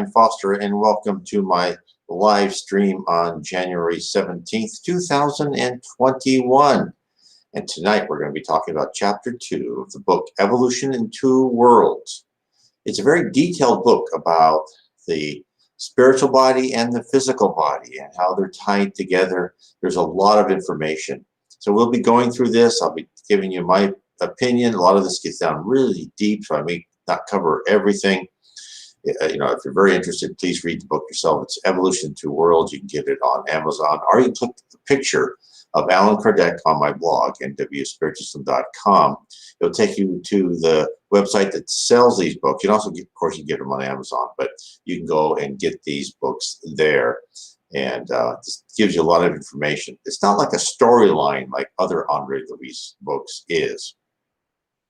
Foster, and welcome to my live stream on January 17th, 2021. And tonight we're going to be talking about Chapter 2 of the book, Evolution in Two Worlds. It's a very detailed book about the spiritual body and the physical body and how they're tied together. There's a lot of information. So we'll be going through this. I'll be giving you my opinion. A lot of this gets down really deep, so I may not cover everything. If you're very interested, please read the book yourself. It's Evolution in Two Worlds. You can get it on Amazon, or you can click the picture of Alan Kardec on my blog, nwspiritism.com. It'll take you to the website that sells these books. You can also get, of course, you can get them on Amazon, but you can go and get these books there. And this gives you a lot of information. It's not like a storyline like other Andre Luis books is.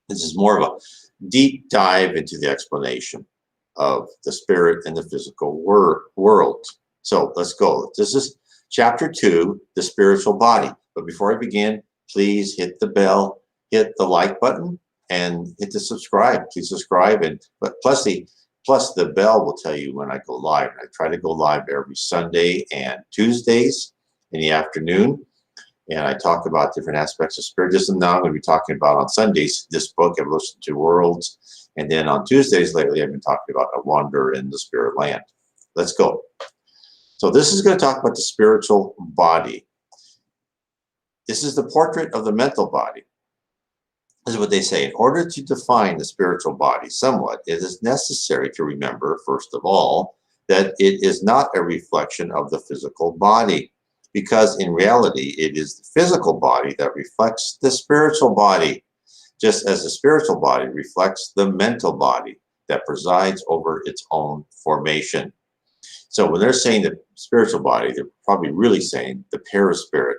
This is more of a deep dive into the explanation of the spirit and the physical world. So let's go. This is Chapter 2, the spiritual body. But before I begin, please hit the bell, hit the like button, and hit the subscribe. Please subscribe, plus the bell will tell you when I go live. I try to go live every Sunday and Tuesdays in the afternoon, and I talk about different aspects of Spiritism. Now I'm going to be talking about on Sundays this book, Evolution in Two Worlds. And then on Tuesdays lately, I've been talking about A Wanderer in the Spirit Land. Let's go. So this is going to talk about the spiritual body. This is the portrait of the mental body. This is what they say. In order to define the spiritual body somewhat, it is necessary to remember, first of all, that it is not a reflection of the physical body, because in reality, it is the physical body that reflects the spiritual body, just as the spiritual body reflects the mental body that presides over its own formation. So when they're saying the spiritual body, they're probably really saying the perispirit.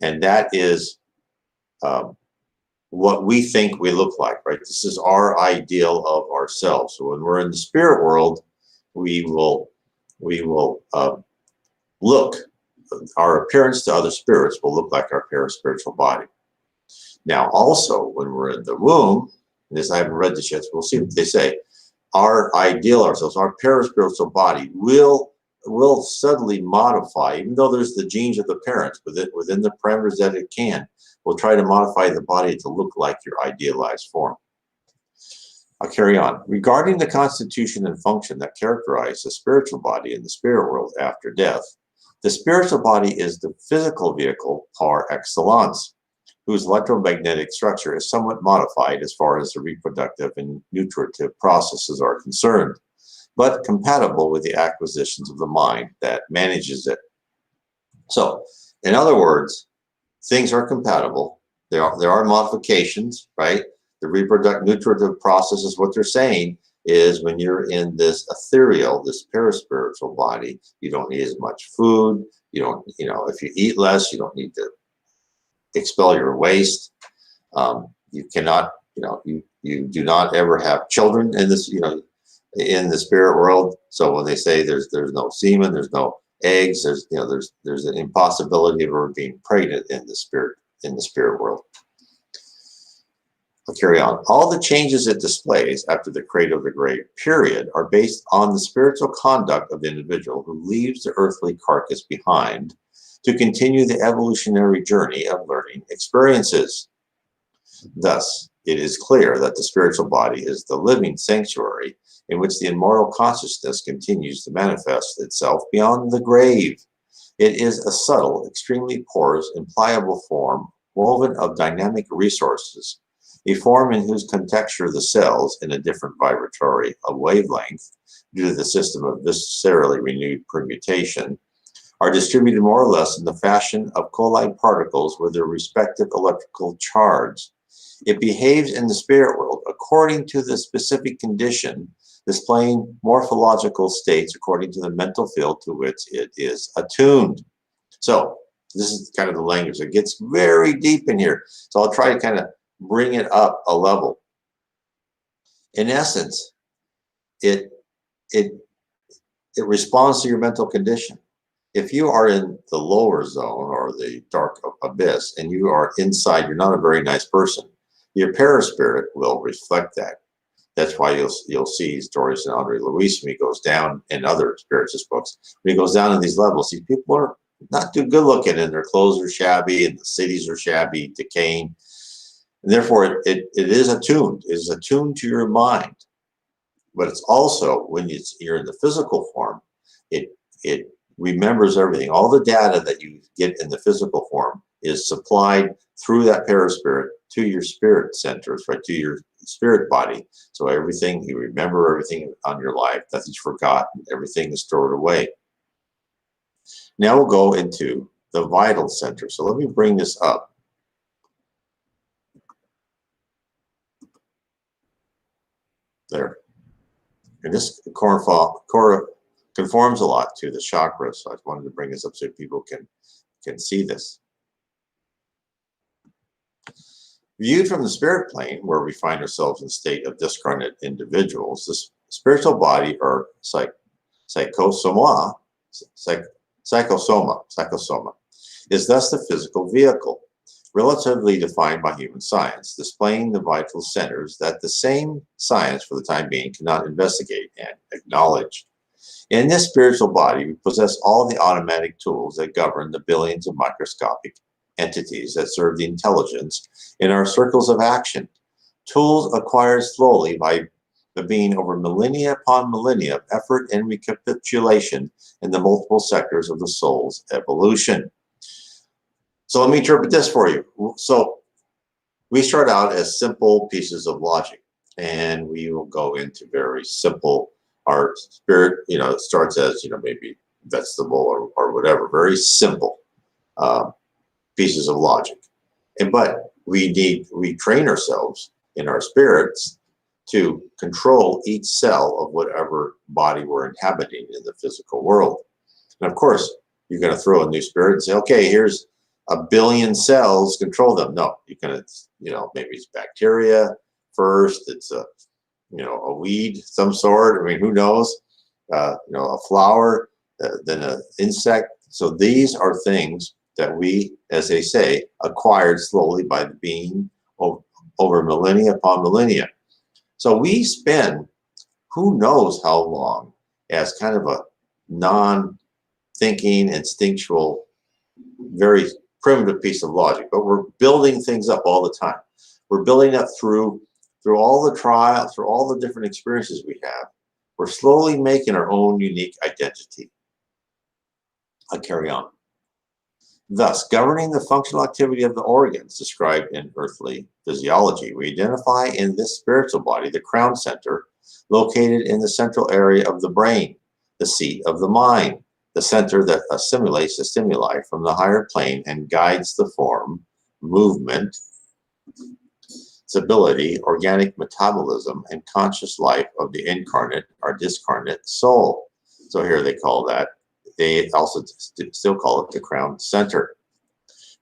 And that is what we think we look like, right? This is our ideal of ourselves. So when we're in the spirit world, we will look, our appearance to other spirits will look like our paraspiritual body. Now, also, when we're in the womb, and this I haven't read this yet, so we'll see what they say. Our ideal ourselves, our paraspiritual body will subtly modify, even though there's the genes of the parents within the parameters that it can. We'll try to modify the body to look like your idealized form. I'll carry on. Regarding the constitution and function that characterize the spiritual body in the spirit world after death, the spiritual body is the physical vehicle par excellence, whose electromagnetic structure is somewhat modified as far as the reproductive and nutritive processes are concerned, but compatible with the acquisitions of the mind that manages it. So, in other words, things are compatible. There are modifications, right? The reproductive nutritive process is what they're saying is when you're in this ethereal, this paraspiritual body, you don't need as much food. You don't, if you eat less, you don't need to expel your waste. You cannot, you do not ever have children in this, in the spirit world. So when they say there's no semen, there's no eggs, there's an impossibility of ever being pregnant in the spirit world. I'll carry on. All the changes it displays after the cradle to grave period are based on the spiritual conduct of the individual who leaves the earthly carcass behind to continue the evolutionary journey of learning experiences. Thus, it is clear that the spiritual body is the living sanctuary in which the immortal consciousness continues to manifest itself beyond the grave. It is a subtle, extremely porous and pliable form woven of dynamic resources, a form in whose contexture the cells in a different vibratory wavelength, due to the system of viscerally renewed permutation, are distributed more or less in the fashion of collide particles with their respective electrical charge. It behaves in the spirit world according to the specific condition, displaying morphological states according to the mental field to which it is attuned. So this is kind of the language that gets very deep in here. So I'll try to kind of bring it up a level. In essence, it responds to your mental condition. If you are in the lower zone or the dark abyss and you are inside, you're not a very nice person, your paraspirit will reflect that. That's why you'll see stories in Andre Luis when he goes down, in other spiritist books, when he goes down in these levels, these people are not too good looking, and their clothes are shabby, and the cities are shabby, decaying. And therefore, it is attuned. It is attuned to your mind. But it's also, when you're in the physical form, it remembers everything. All the data that you get in the physical form is supplied through that paraspirit to your spirit centers, right, to your spirit body. So everything, you remember everything on your life. Nothing's forgotten. Everything is stored away. Now we'll go into the vital center. So let me bring this up. There. And this conforms a lot to the chakras. So I wanted to bring this up so people can see this. Viewed from the spirit plane, where we find ourselves in a state of discarnate individuals, the spiritual body, or psychosoma, is thus the physical vehicle, relatively defined by human science, displaying the vital centers that the same science, for the time being, cannot investigate and acknowledge. In this spiritual body, we possess all the automatic tools that govern the billions of microscopic entities that serve the intelligence in our circles of action. Tools acquired slowly by the being over millennia upon millennia of effort and recapitulation in the multiple sectors of the soul's evolution. So let me interpret this for you. So we start out as simple pieces of logic, and we will go into very simple, our spirit, it starts as, maybe vegetable or whatever, very simple pieces of logic. But we train ourselves in our spirits to control each cell of whatever body we're inhabiting in the physical world. And of course, you're going to throw a new spirit and say, okay, here's 1 billion cells, control them. No, you can, maybe it's bacteria first, it's a weed, some sort. I mean, who knows? A flower, then an insect. So these are things that we, as they say, acquired slowly by the being over millennia upon millennia. So we spend who knows how long as kind of a non-thinking, instinctual, very primitive piece of logic, but we're building things up all the time. We're building up through all the trials, through all the different experiences we have. We're slowly making our own unique identity. I'll carry on. Thus, governing the functional activity of the organs described in earthly physiology, we identify in this spiritual body the crown center, located in the central area of the brain, the seat of the mind, the center that assimilates the stimuli from the higher plane and guides the form, movement, stability, organic metabolism, and conscious life of the incarnate or discarnate soul. So here they call that, they also still call it the crown center.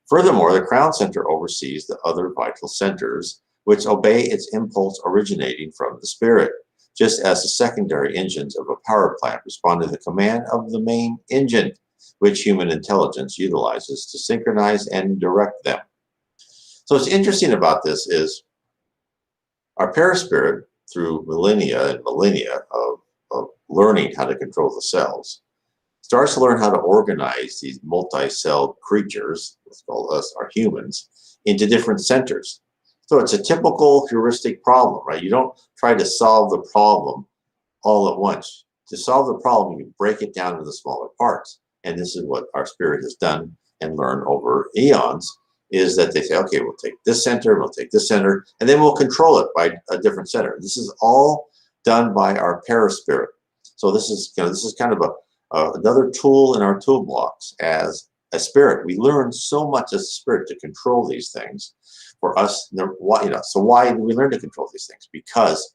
Furthermore, the crown center oversees the other vital centers, which obey its impulse originating from the spirit, just as the secondary engines of a power plant respond to the command of the main engine, which human intelligence utilizes to synchronize and direct them. So what's interesting about this is our paraspirit, through millennia and millennia of learning how to control the cells, starts to learn how to organize these multi-celled creatures, let's call us our humans, into different centers. So it's a typical heuristic problem, right? You don't try to solve the problem all at once. To solve the problem, you break it down into smaller parts. And this is what our spirit has done and learned over eons, is that they say, okay, we'll take this center, we'll take this center, and then we'll control it by a different center. This is all done by our paraspirit. So this is kind of another tool in our toolbox as a spirit. We learn so much as a spirit to control these things. For us, so why do we learn to control these things? Because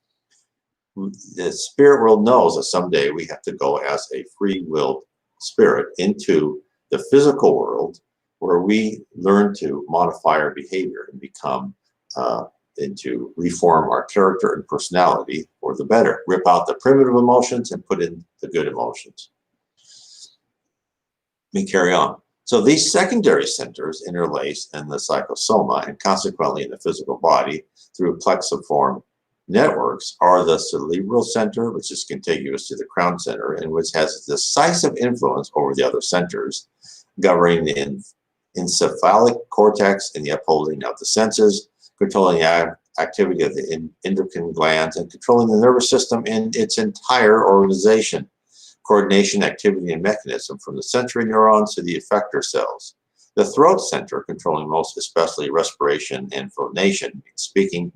the spirit world knows that someday we have to go as a free-willed spirit into the physical world, where we learn to modify our behavior and become and to reform our character and personality for the better. Rip out the primitive emotions and put in the good emotions. Let me carry on. So these secondary centers interlace in the psychosoma and consequently in the physical body through plexiform networks are the cerebral center, which is contiguous to the crown center and which has a decisive influence over the other centers, governing the encephalic cortex and the upholding of the senses, controlling the activity of the endocrine glands, and controlling the nervous system in its entire organization, coordination, activity, and mechanism from the sensory neurons to the effector cells. The throat center, controlling most especially respiration and phonation, speaking.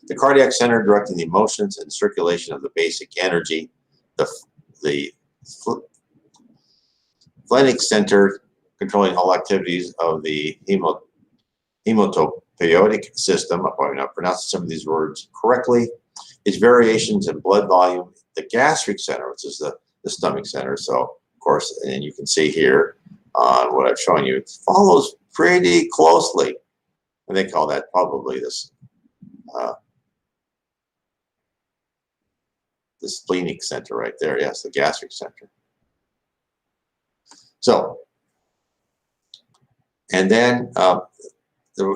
The cardiac center, directing the emotions and circulation of the basic energy. The phlenic center, controlling all activities of the hematopoietic system. I'm probably not pronouncing some of these words correctly. Its variations in blood volume. The gastric center, which is the stomach center. So, of course, and you can see here on what I've shown you, it follows pretty closely. And they call that probably this the splenic center right there. Yes, the gastric center. So, and then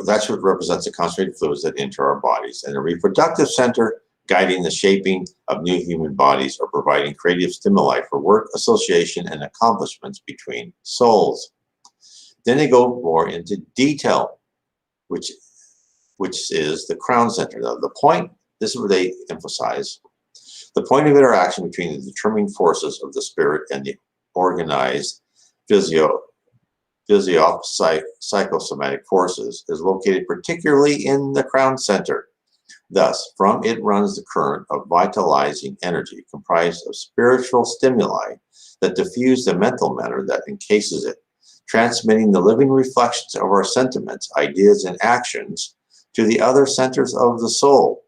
that's what represents the concentrated fluids that enter our bodies. And the reproductive center, guiding the shaping of new human bodies or providing creative stimuli for work, association, and accomplishments between souls. Then they go more into detail, which is the crown center. Now, the point, this is where they emphasize, the point of interaction between the determining forces of the spirit and the organized psychosomatic forces is located particularly in the crown center. Thus, from it runs the current of vitalizing energy comprised of spiritual stimuli that diffuse the mental matter that encases it, transmitting the living reflections of our sentiments, ideas, and actions to the other centers of the soul,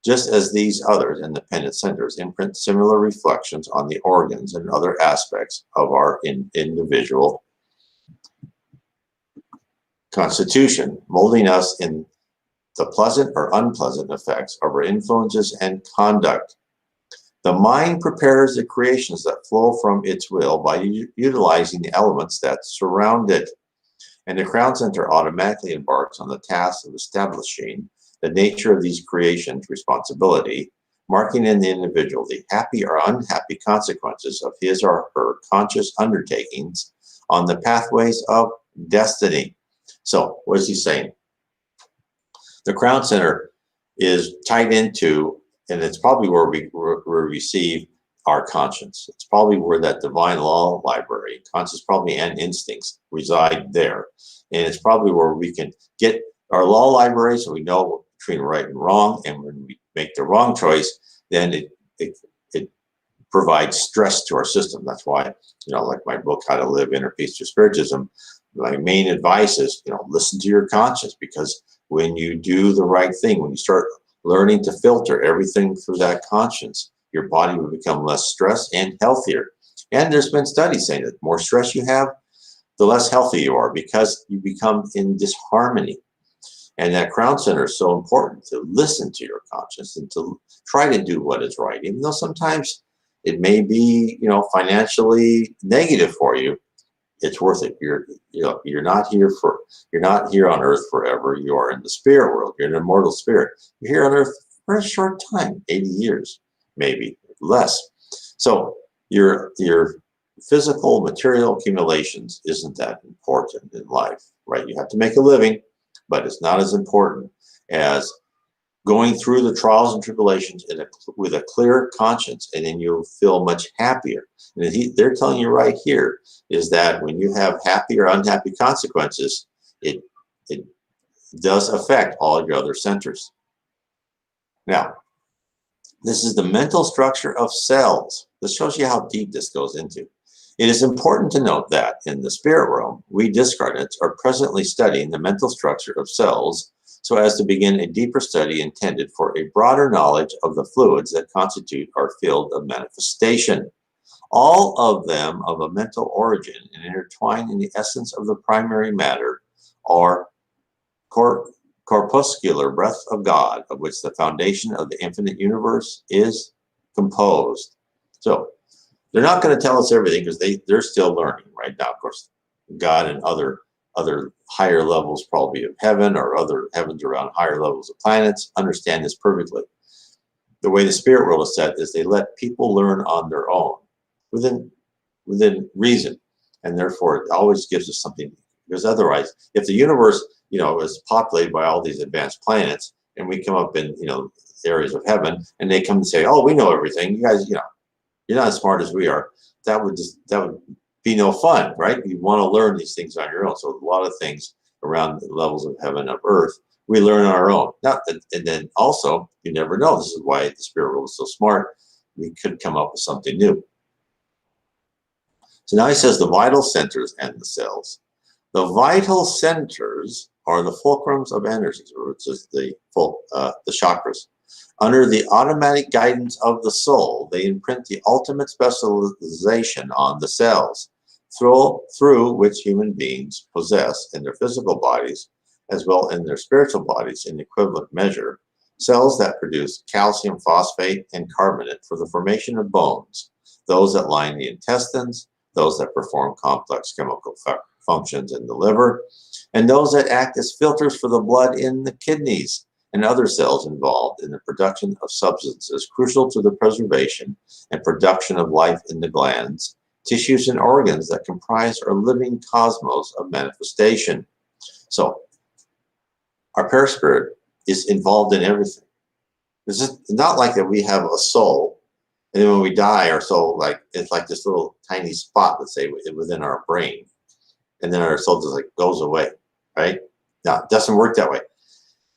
just as these other independent centers imprint similar reflections on the organs and other aspects of our individual constitution, molding us in the pleasant or unpleasant effects of our influences and conduct. The mind prepares the creations that flow from its will by utilizing the elements that surround it, and the crown center automatically embarks on the task of establishing the nature of these creations' responsibility, marking in the individual the happy or unhappy consequences of his or her conscious undertakings on the pathways of destiny. So, what is he saying? The crown center is tied into, and it's probably where we receive our conscience. It's probably where that divine law library, conscience probably and instincts reside there. And it's probably where we can get our law library so we know between right and wrong. And when we make the wrong choice, then it provides stress to our system. That's why, like my book, How to Live Inner Peace Through Spiritism, my main advice is, listen to your conscience, because when you do the right thing, when you start learning to filter everything through that conscience, your body will become less stressed and healthier. And there's been studies saying that the more stress you have, the less healthy you are, because you become in disharmony. And that crown center is so important, to listen to your conscience and to try to do what is right, even though sometimes it may be, financially negative for you. It's worth it. You're not here on earth forever. You are in the spirit world. You're an immortal spirit. You're here on earth for a short time, 80 years, maybe less. So your physical material accumulations isn't that important in life, right? You have to make a living, but it's not as important as going through the trials and tribulations with a clear conscience, and then you'll feel much happier. And they're telling you right here is that when you have happy or unhappy consequences, it does affect all your other centers. Now, this is the mental structure of cells. This shows you how deep this goes into. It is important to note that in the spirit realm, we discarnates are presently studying the mental structure of cells so as to begin a deeper study intended for a broader knowledge of the fluids that constitute our field of manifestation. All of them of a mental origin and intertwined in the essence of the primary matter are corpuscular breath of God, of which the foundation of the infinite universe is composed. So they're not going to tell us everything because they're still learning right now. Of course, God and other other higher levels probably of heaven, or other heavens around higher levels of planets, understand this perfectly. The way the spirit world is set is they let people learn on their own within reason, and therefore it always gives us something. Because otherwise, if the universe, is populated by all these advanced planets, and we come up in, areas of heaven, and they come and say, "Oh, we know everything. You guys, you're not as smart as we are." That would be no fun, right? You want to learn these things on your own. So a lot of things around the levels of heaven and earth, we learn on our own. And then also, you never know. This is why the spirit world is so smart. We could come up with something new. So now he says the vital centers and the cells. The vital centers are the fulcrums of energies, which is the chakras. Under the automatic guidance of the soul, they imprint the ultimate specialization on the cells, through which human beings possess in their physical bodies, as well in their spiritual bodies in equivalent measure, cells that produce calcium phosphate and carbonate for the formation of bones, those that line the intestines, those that perform complex chemical functions in the liver, and those that act as filters for the blood in the kidneys, and other cells involved in the production of substances crucial to the preservation and production of life in the glands, tissues, and organs that comprise our living cosmos of manifestation. So, our perispirit is involved in everything. It's not like that we have a soul, and then when we die, our soul, it's like this little tiny spot, let's say, within our brain, and then our soul just goes away, right? Now, it doesn't work that way.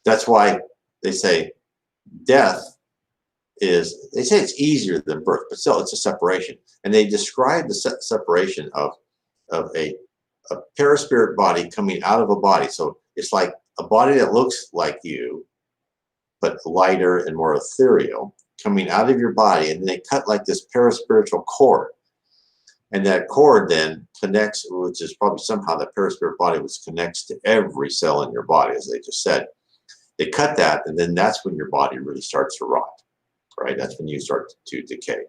That's why they say death is, they say it's easier than birth, but still it's a separation. And they describe the separation of a perispirit body coming out of a body. So it's like a body that looks like you, but lighter and more ethereal, coming out of your body, and they cut like this perispiritual cord. And that cord then connects, which is probably somehow the perispirit body, which connects to every cell in your body, as they just said. They cut that, and then that's when your body really starts to rot, right? That's when you start to decay.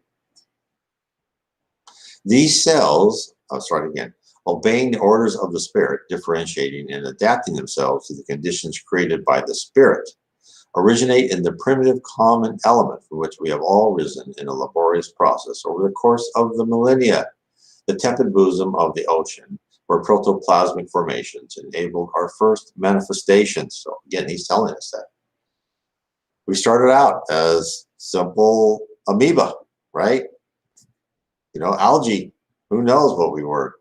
These cells, I'll start again, obeying the orders of the spirit, differentiating and adapting themselves to the conditions created by the spirit, originate in the primitive common element from which we have all risen in a laborious process over the course of the millennia, the tepid bosom of the ocean, where protoplasmic formations enabled our first manifestations. So again, he's telling us that. We started out as simple amoeba, right? Algae, who knows what we were.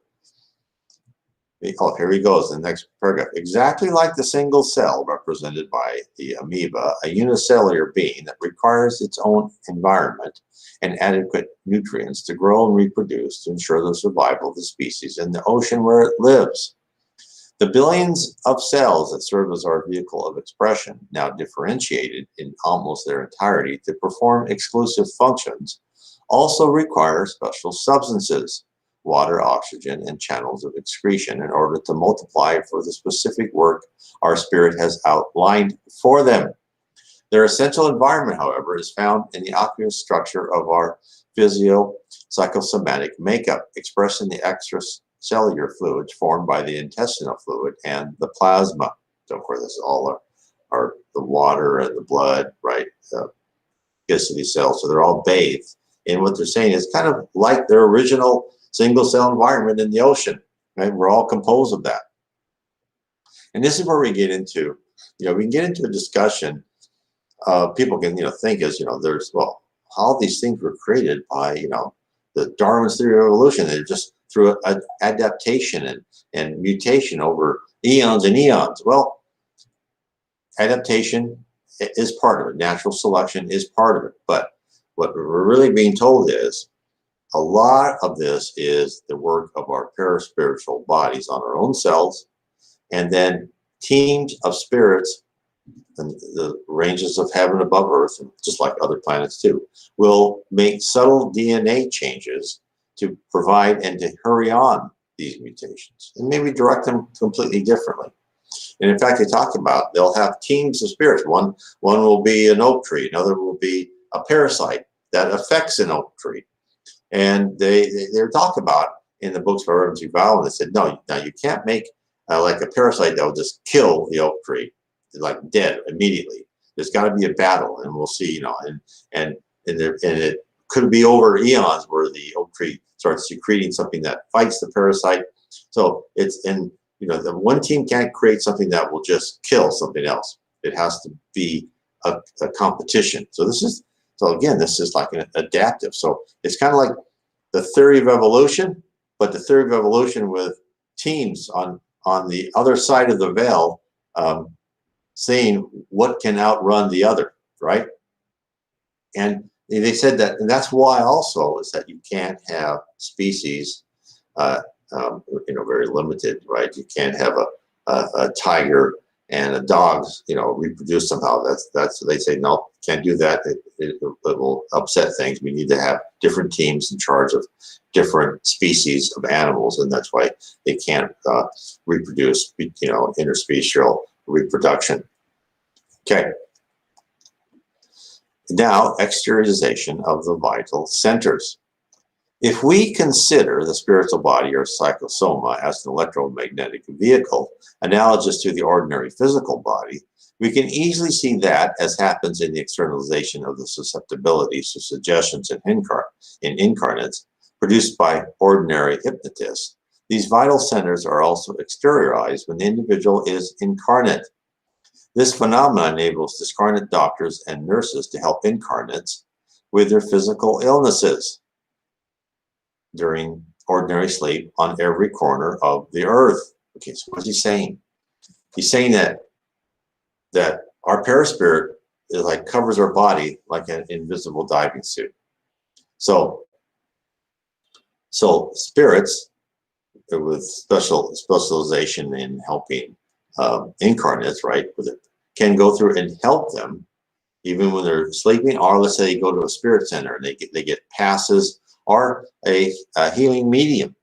Oh, here he goes, the next paragraph. Exactly like the single cell represented by the amoeba, a unicellular being that requires its own environment and adequate nutrients to grow and reproduce to ensure the survival of the species in the ocean where it lives. The billions of cells that serve as our vehicle of expression, now differentiated in almost their entirety to perform exclusive functions, also require special substances, water, oxygen, and channels of excretion in order to multiply for the specific work our spirit has outlined for them. Their essential environment, however, is found in the aqueous structure of our physio-psychosomatic makeup, expressed in the extracellular fluids formed by the intestinal fluid and the plasma. So, of course, this is all the water and the blood, right? Gets to these cells, so they're all bathed in what they're saying is kind of like their original single-cell environment in the ocean. Right? We're all composed of that. And this is where we get into, we can get into a discussion. People can, think as, there's, all these things were created by, the Darwin's theory of evolution. They're just through adaptation and mutation over eons and eons. Well, adaptation is part of it. Natural selection is part of it. But what we're really being told is a lot of this is the work of our paraspiritual bodies on our own cells, and then teams of spirits and the ranges of heaven above earth, and just like other planets too, will make subtle DNA changes to provide and to hurry on these mutations and maybe direct them completely differently. And in fact, they talk about they'll have teams of spirits. One will be an oak tree, another will be a parasite that affects an oak tree. And they're talk about in the books of Xavier and Waldo, they said, no, now you can't make like a parasite that will just kill the oak tree, like dead immediately. There's got to be a battle, and we'll see, and it could be over eons where the oak tree starts secreting something that fights the parasite. So the one team can't create something that will just kill something else. It has to be a competition. So again, this is like an adaptive. So it's kind of like the theory of evolution, but the theory of evolution with teams on the other side of the veil, saying what can outrun the other, right? And they said that, and that's why also is that you can't have species, very limited, right? You can't have a tiger and a dog, reproduce somehow. That's they say no, can't do that. It will upset things. We need to have different teams in charge of different species of animals, and that's why they can't reproduce, interspecial reproduction. Okay. Now, exteriorization of the vital centers. If we consider the spiritual body or psychosoma as an electromagnetic vehicle, analogous to the ordinary physical body, we can easily see that, as happens in the externalization of the susceptibilities to suggestions in incarnates produced by ordinary hypnotists, these vital centers are also exteriorized when the individual is incarnate. This phenomenon enables discarnate doctors and nurses to help incarnates with their physical illnesses during ordinary sleep on every corner of the earth. Okay, so what is he saying? He's saying that our paraspirit is like covers our body like an invisible diving suit. So spirits with specialization in helping incarnates, right, can go through and help them even when they're sleeping, or let's say they go to a spirit center and they get passes, or a healing medium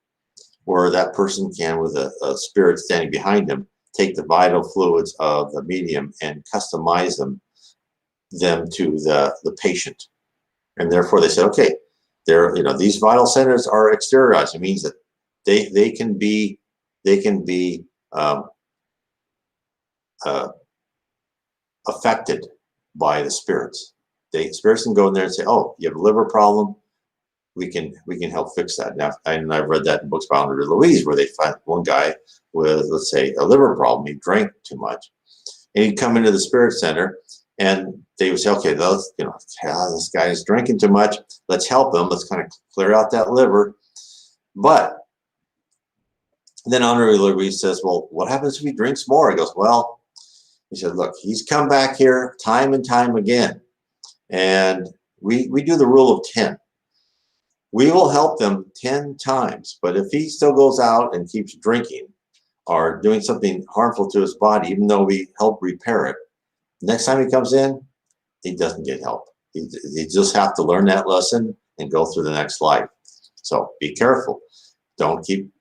where that person can, with a spirit standing behind them, take the vital fluids of the medium and customize them to the patient. And therefore they say, okay, these vital centers are exteriorized. It means that they can be affected by the spirits. Spirits can go in there and say, oh, you have a liver problem, we can help fix that. Now, and I've read that in books by Andre Louise, where they find one guy with, let's say, a liver problem. He drank too much, and he'd come into the spirit center, and they would say, okay, this guy is drinking too much. Let's help him. Let's kind of clear out that liver. But then Andre Louise says, well, what happens if he drinks more? He goes, well, he said, look, he's come back here time and time again, and we do the rule of 10. We will help them 10 times, but if he still goes out and keeps drinking or doing something harmful to his body, even though we help repair it, next time he comes in, he doesn't get help. He just have to learn that lesson and go through the next life. So be careful. Don't keep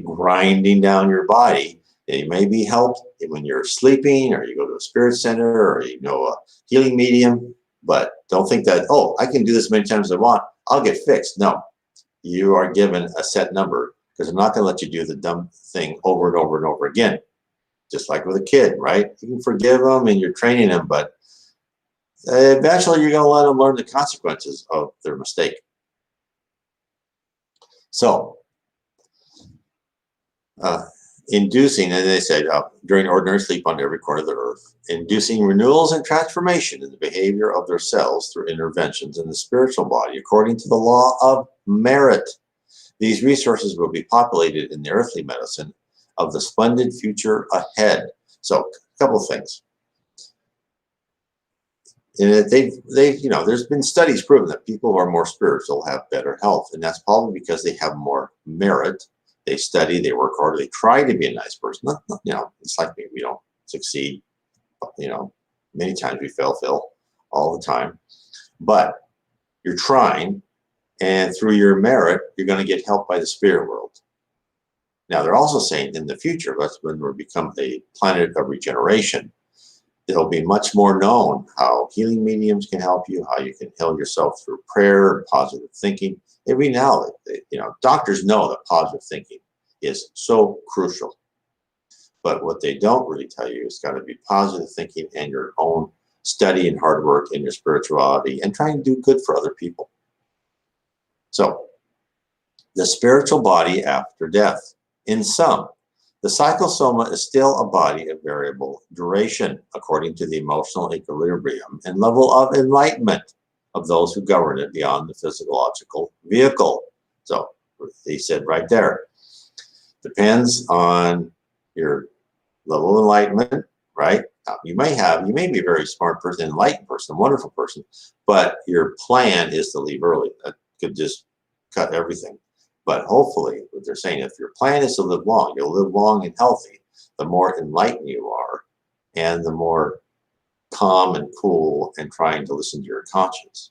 grinding down your body. It may be helped when you're sleeping, or you go to a spirit center, or a healing medium, but don't think that, oh, I can do this many times as I want, I'll get fixed. No, you are given a set number, because I'm not going to let you do the dumb thing over and over and over again. Just like with a kid, right? You can forgive them and you're training them, but eventually you're going to let them learn the consequences of their mistake. So, inducing, and they said, during ordinary sleep on every corner of the earth, inducing renewals and transformation in the behavior of their cells through interventions in the spiritual body, according to the law of merit. These resources will be populated in the earthly medicine of the splendid future ahead. So, a couple of things. And there's been studies proving that people who are more spiritual have better health, and that's probably because they have more merit. They study, they work harder, they try to be a nice person. It's like me, we don't succeed. Many times we fail all the time. But you're trying, and through your merit, you're going to get help by the spirit world. Now, they're also saying in the future, that's when we become a planet of regeneration, it'll be much more known how healing mediums can help you, how you can heal yourself through prayer and positive thinking. Every now, doctors know that positive thinking is so crucial. But what they don't really tell you is got to be positive thinking and your own study and hard work in your spirituality and trying to do good for other people. So, the spiritual body after death. In sum, the psychosoma is still a body of variable duration according to the emotional equilibrium and level of enlightenment of those who govern it beyond the physiological vehicle. So, he said right there, depends on your level of enlightenment, right? Now, you may be a very smart person, enlightened person, wonderful person, but your plan is to leave early. That could just cut everything. But hopefully, what they're saying, if your plan is to live long, you'll live long and healthy, the more enlightened you are, and the more calm and cool and trying to listen to your conscience.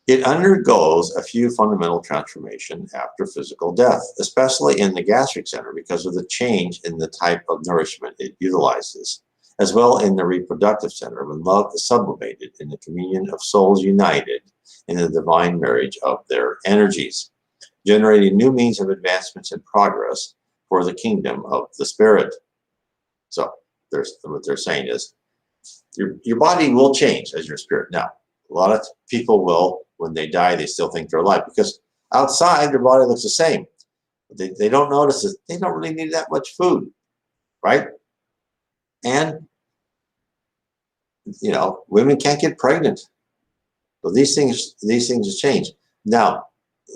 It undergoes a few fundamental transformations after physical death, especially in the gastric center because of the change in the type of nourishment it utilizes, as well in the reproductive center when love is sublimated in the communion of souls united in the divine marriage of their energies, generating new means of advancements and progress for the kingdom of the spirit. So what they're saying is your body will change as your spirit. Now, a lot of people will, when they die, they still think they're alive because outside their body looks the same. They don't notice it. They don't really need that much food, right? And, women can't get pregnant. So these things change. Now,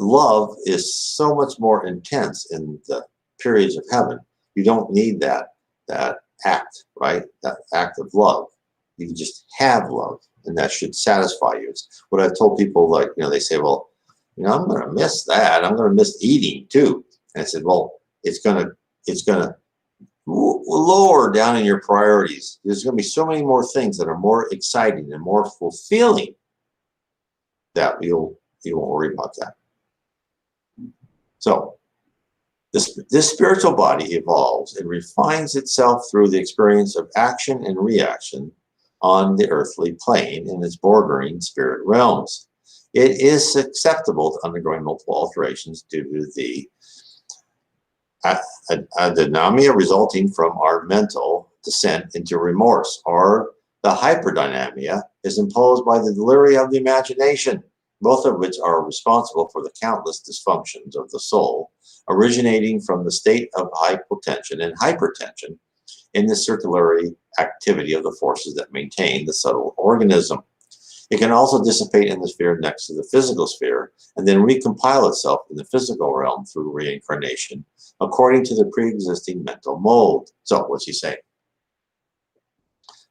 love is so much more intense in the periods of heaven. You don't need that act, right? That act of love. You can just have love, and that should satisfy you. It's what I've told people, like, they say, well, I'm going to miss that. I'm going to miss eating too. And I said, well, it's going to lower down in your priorities. There's going to be so many more things that are more exciting and more fulfilling that you won't worry about that. So this spiritual body evolves and refines itself through the experience of action and reaction on the earthly plane in its bordering spirit realms. It is susceptible to undergoing multiple alterations due to the adynamia resulting from our mental descent into remorse, or the hyperdynamia is imposed by the delirium of the imagination, both of which are responsible for the countless dysfunctions of the soul, originating from the state of hypotension and hypertension in the circulatory activity of the forces that maintain the subtle organism. It can also dissipate in the sphere next to the physical sphere and then recompile itself in the physical realm through reincarnation, according to the pre-existing mental mold. So, what's he saying?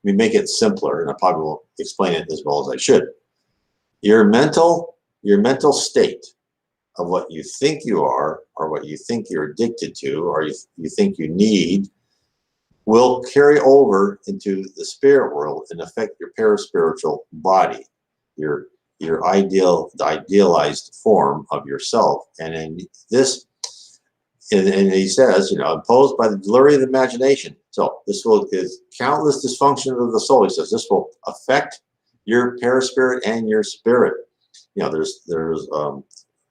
We make it simpler, and I probably won't explain it as well as I should. Your mental state of what you think you are, or what you think you're addicted to, or you think you need, will carry over into the spirit world and affect your paraspiritual body, your idealized form of yourself. And in this, and he says, imposed by the delirium of the imagination. So this is countless dysfunction of the soul. He says this will affect your paraspirit and your spirit. There's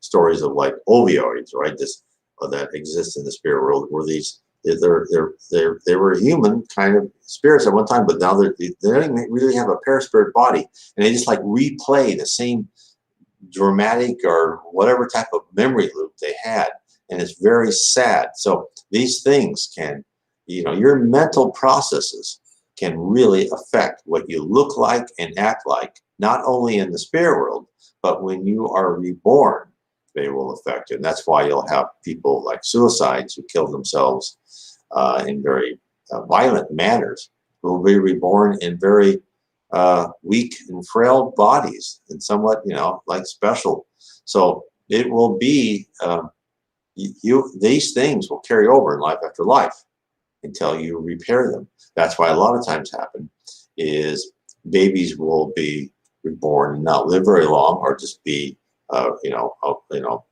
stories of like ovioids, right? That exist in the spirit world, where they were human kind of spirits at one time, but now they don't even really have a paraspirit body, and they just like replay the same dramatic or whatever type of memory loop they had, and it's very sad. So these things can, your mental processes can really affect what you look like and act like, not only in the spirit world, but when you are reborn, they will affect you. And that's why you'll have people like suicides who kill themselves in very violent manners, who will be reborn in very weak and frail bodies and somewhat, like special. So it will be, these things will carry over in life after life until you repair them. That's why a lot of times happen is babies will be reborn and not live very long, or just be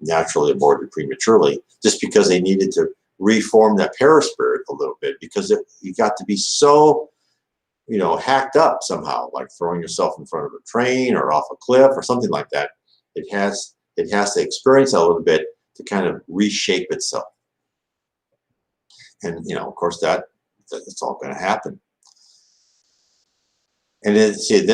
naturally aborted prematurely, just because they needed to reform that paraspirit a little bit, because you got to be so hacked up somehow, like throwing yourself in front of a train or off a cliff or something like that. It has to experience that a little bit to kind of reshape itself. And, of course, that's all going to happen. And then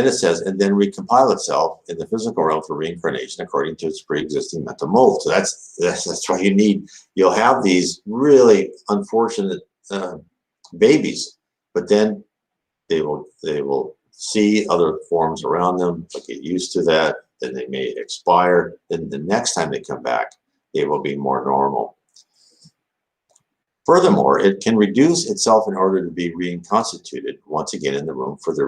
it says, and then recompile itself in the physical realm for reincarnation according to its pre-existing mental mold. So that's why you'll have these really unfortunate babies, but then they will see other forms around them, but get used to that. Then they may expire. Then the next time they come back, they will be more normal. Furthermore, it can reduce itself in order to be reconstituted once again in the room for the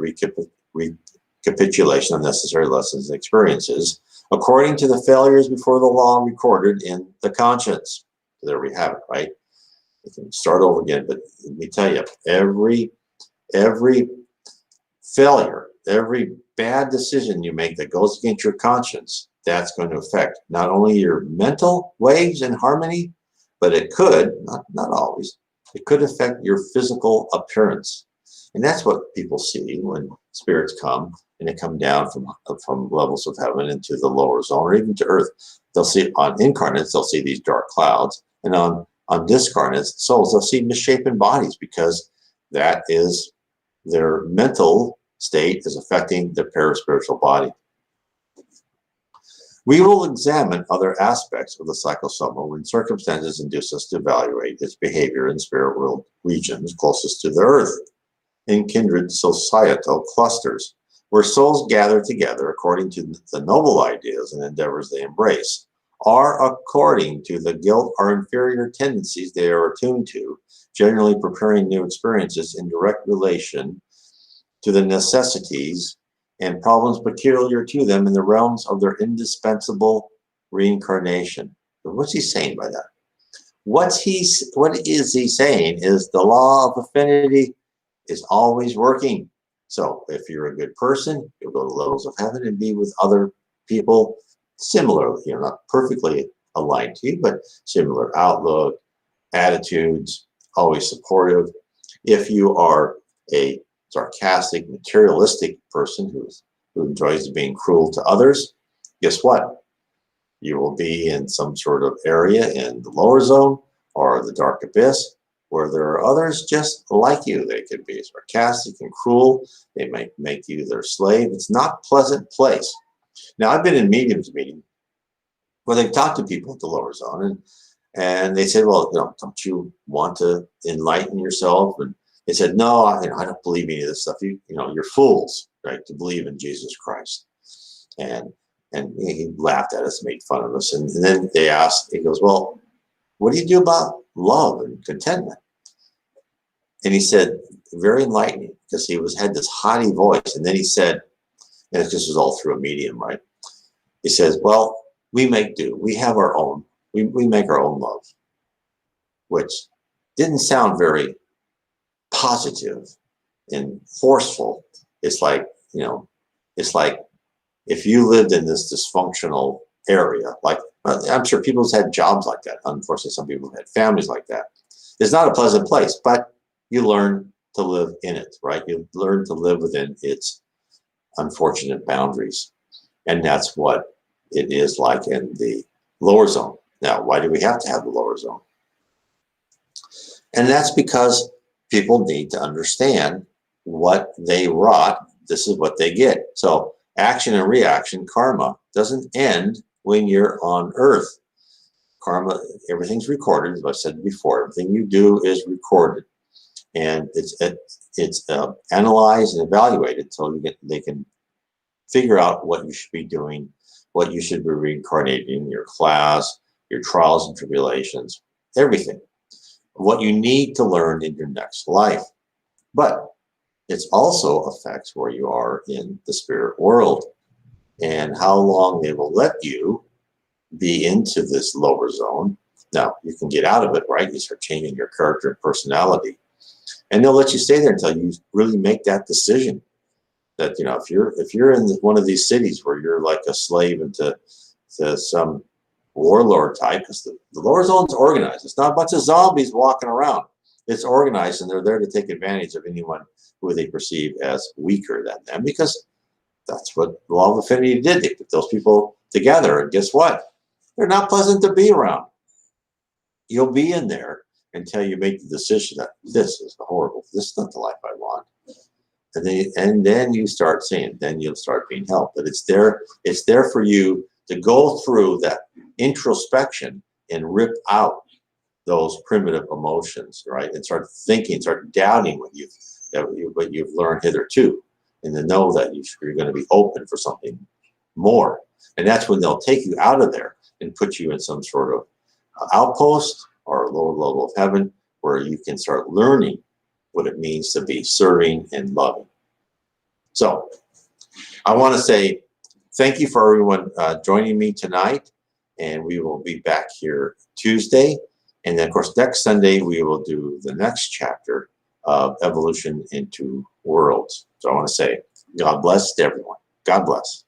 recapitulation of necessary lessons and experiences, according to the failures before the law recorded in the conscience. So there we have it, right? We can start over again, but let me tell you, every failure, every bad decision you make that goes against your conscience, that's going to affect not only your mental waves and harmony, but it could, not always, it could affect your physical appearance. And that's what people see when spirits come and they come down from levels of heaven into the lower zone or even to earth. They'll see on incarnates, they'll see these dark clouds, and on discarnates souls, they'll see misshapen bodies because that is their mental state is affecting the paraspiritual body. We will examine other aspects of the psychosoma when circumstances induce us to evaluate its behavior in spirit world regions closest to the earth, in kindred societal clusters, where souls gather together according to the noble ideas and endeavors they embrace, are according to the guilt or inferior tendencies they are attuned to, generally preparing new experiences in direct relation to the necessities and problems peculiar to them in the realms of their indispensable reincarnation. But what's he saying by that? What is he saying is the law of affinity is always working. So if you're a good person, you'll go to levels of heaven and be with other people similarly, not perfectly aligned to you, but similar outlook, attitudes, always supportive. If you are a sarcastic, materialistic person who enjoys being cruel to others, guess what? You will be in some sort of area in the lower zone or the dark abyss where there are others just like you. They could be sarcastic and cruel. They might make you their slave. It's not a pleasant place. Now, I've been in mediums meetings where they've talked to people at the lower zone and they said, well, don't you want to enlighten yourself? And they said, no, I don't believe any of this stuff. You're fools, right, to believe in Jesus Christ. And he laughed at us, made fun of us. And then they asked, he goes, well, what do you do about love and contentment? And he said, very enlightening, because he had this haughty voice. And then he said, and this was all through a medium, right? He says, well, we make do. We have our own. We make our own love, which didn't sound very positive and forceful. It's like, if you lived in this dysfunctional area, like I'm sure people's had jobs like that. Unfortunately, some people have had families like that. It's not a pleasant place, but you learn to live in it, right? You learn to live within its unfortunate boundaries. And that's what it is like in the lower zone. Now, why do we have to have the lower zone? And that's because people need to understand what they wrought. This is what they get. So action and reaction, karma, doesn't end when you're on earth. Karma, everything's recorded. As I said before, everything you do is recorded. And it's analyzed and evaluated so they can figure out what you should be doing, what you should be reincarnating, your class, your trials and tribulations, everything. What you need to learn in your next life. But it also affects where you are in the spirit world and how long they will let you be into this lower zone. Now, you can get out of it, right? You start changing your character and personality. And they'll let you stay there until you really make that decision. That, if you're in one of these cities where you're like a slave into some warlord type, because the lower zone's organized. It's not a bunch of zombies walking around. It's organized, and they're there to take advantage of anyone who they perceive as weaker than them, because that's what the law of affinity did. They put those people together, and guess what? They're not pleasant to be around. You'll be in there, until you make the decision that this is horrible. This is not the life I want. And then you start seeing, then you'll start being helped. But it's there for you to go through that introspection and rip out those primitive emotions, right? And start thinking, start doubting what you've learned hitherto, and to know that you're going to be open for something more. And that's when they'll take you out of there and put you in some sort of outpost or a lower level of heaven, where you can start learning what it means to be serving and loving. So I want to say thank you for everyone joining me tonight, and we will be back here Tuesday. And then, of course, next Sunday, we will do the next chapter of Evolution into Worlds. So I want to say God bless to everyone. God bless.